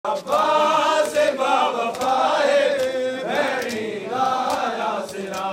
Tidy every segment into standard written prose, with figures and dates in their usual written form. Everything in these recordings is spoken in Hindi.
अब्बास बावफाए भैणी दा यासिरा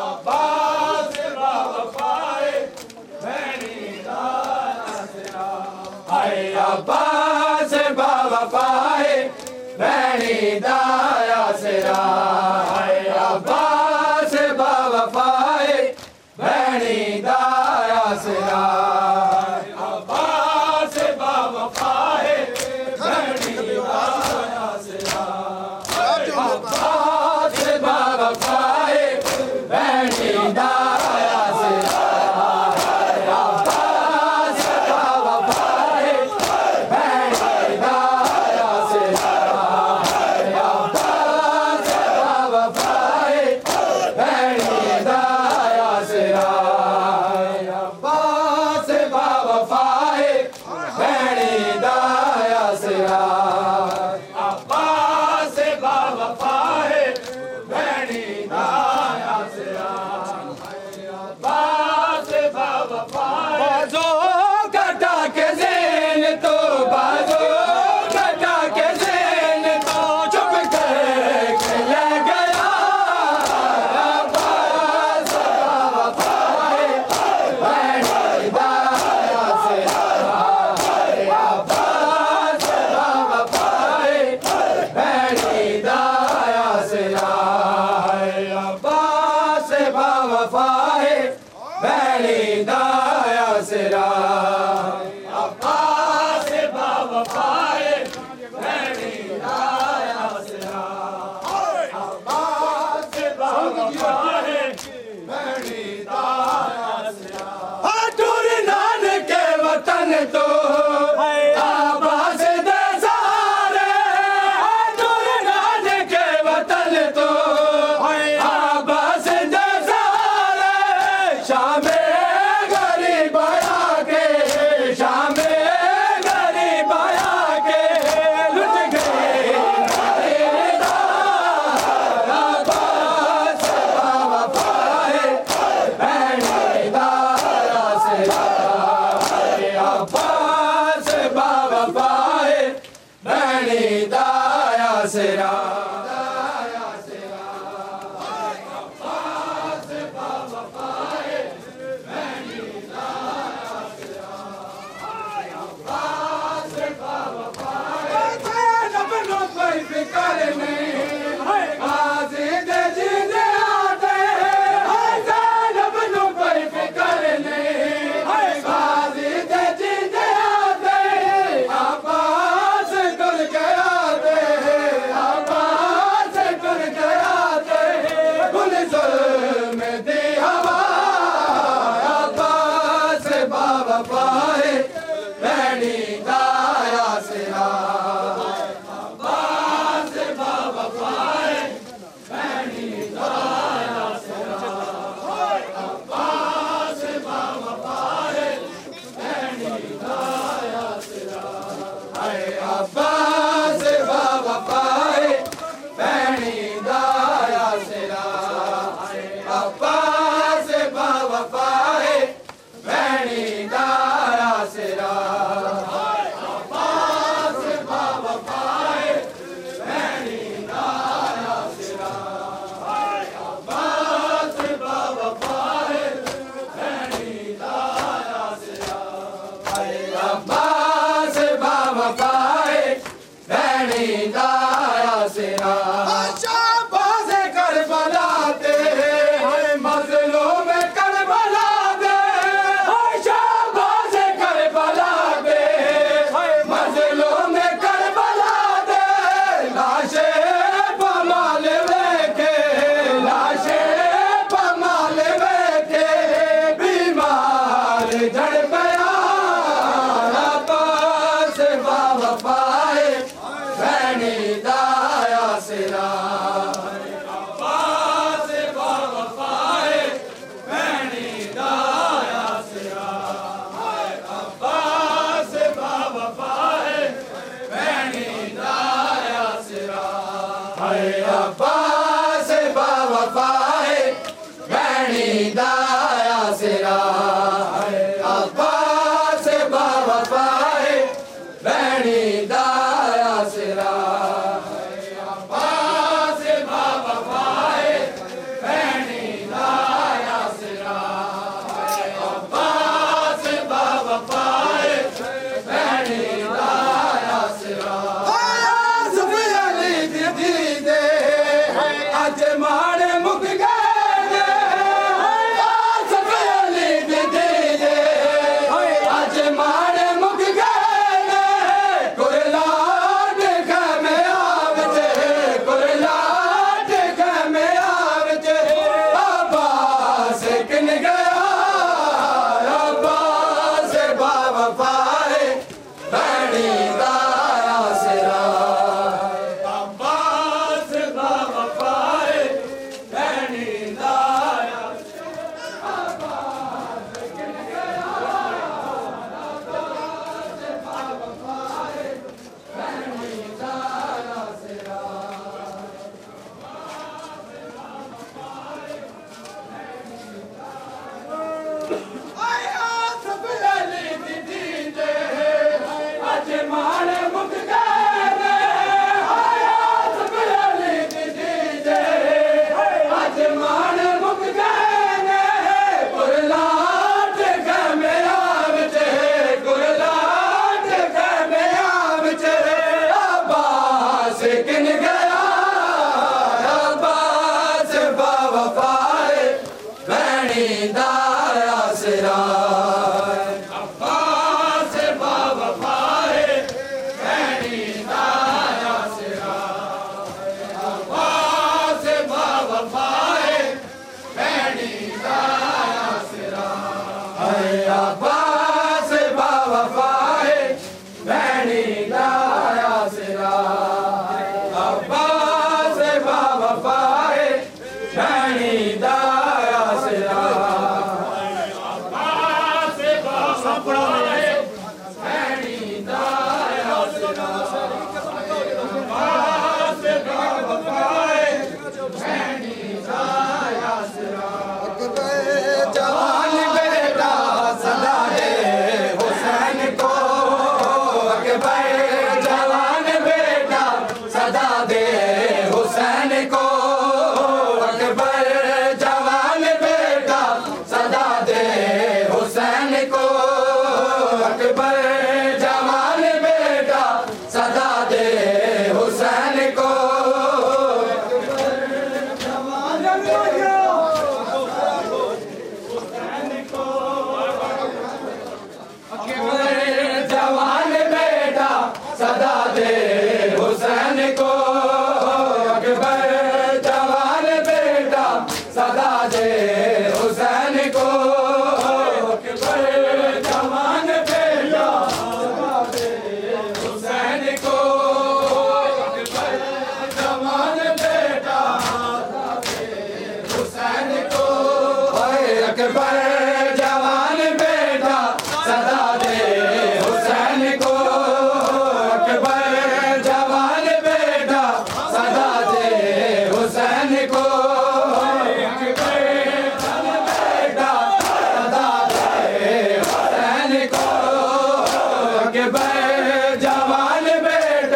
अब्बास बावफाए भैणी दा यासिरा हाय अब्बास बावफाए भैणी दा यासिरा हाय अब्बास बावफाए भैणी दा यासिरा अब्बास बावफाए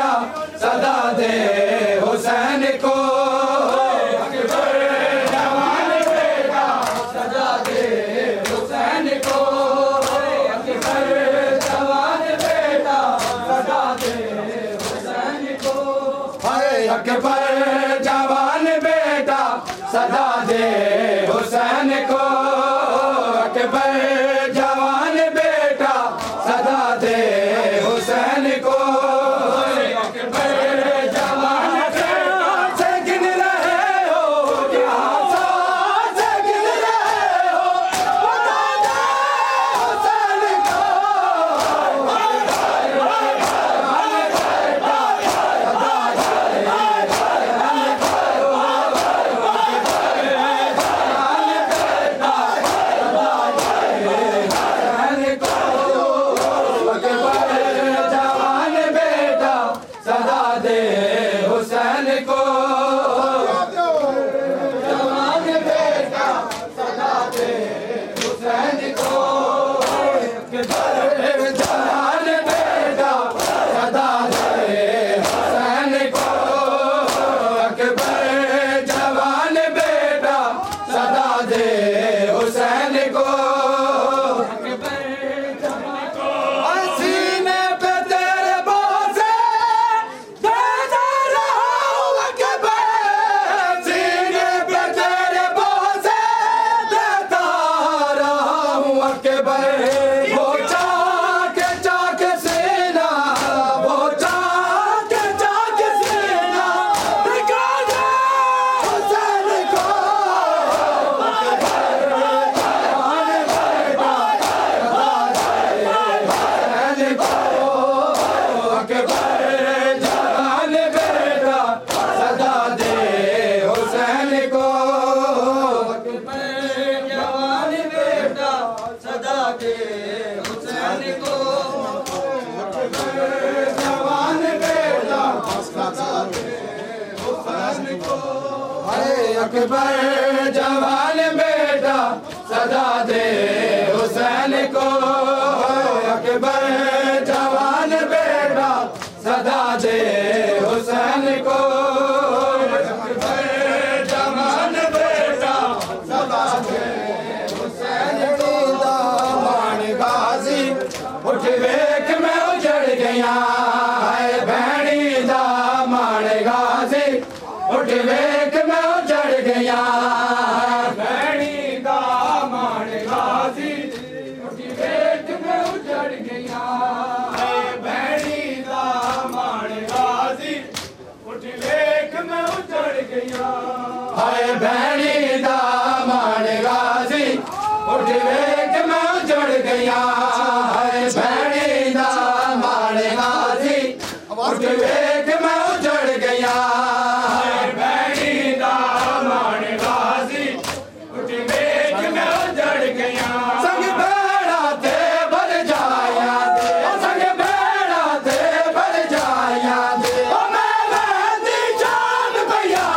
बेटा सदा दे हुसैन को अकबर जवान बेटा सदा दे हुसैन को अकबर जवान बेटा सदा दे हुसैन को अकबर जवान बेटा सदा दे हुसैन को अकबर जवान बेटा सदा दे हुसैन को अकबर जवान बेटा से गिन रहे हो से गिन रहे हो बता दे हुसैन को सदा दे हुसैन को जवान बेटा सदा दे हुसैन को अकबर जवान बेटा सदा दे हुसैन को अकबर जवान बेटा सदा दे हुसैन को सीने पे तेरे बोझे देता रहूं अकबर सीने पे तेरे बोझे देता रहूं अकबर वो चाक सीना वो चाक सीना दिखा दे हुसैन को अकबर जवान बेटा सदा दे हुसैन को अकबर जवान बेटा सदा दे हुसैन को अकबर जवान बेटा सदा दे हुसैन को अकबर जवान बेटा सदा दे हुसैन को अकबर जवान बेटा सदा दे हुसैन को अकबर जवान बेटा सदा दे हुसैन को दामन गाजी उठ वेख मैं उजड़ गया है भैणी दामन गाजी उठ वेख मैं उजड़ गया भैणी दामन गाजी उठ वेख मैं उजड़ गया भैणी दामन गाजी उठ वेख मैं उजड़ गया हाय भैणी दामन गाजी उठ वेख मैं उजड़ गया हाय भैणी दामन गाजी उठ वेख मैं उजड़ गया हाय भैणी दामन गाजी उठ वेख मैं उजड़ गया संग बेड़ा ते भर जाया दे संग बेड़ा ते भर जाया दे ओ मैं मेहंदी चांद भैया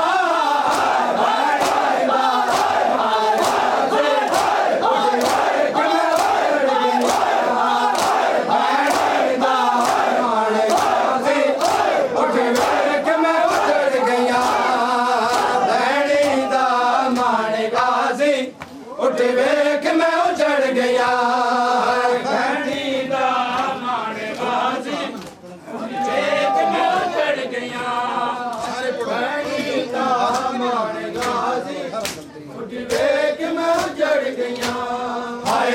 उठ वेख मैं उजड़ गया भैणी दामन गाजी उठ वेख मैं उजड़ गया भैणी दामन गाजी उठ वेख मैं उजड़ गया हाय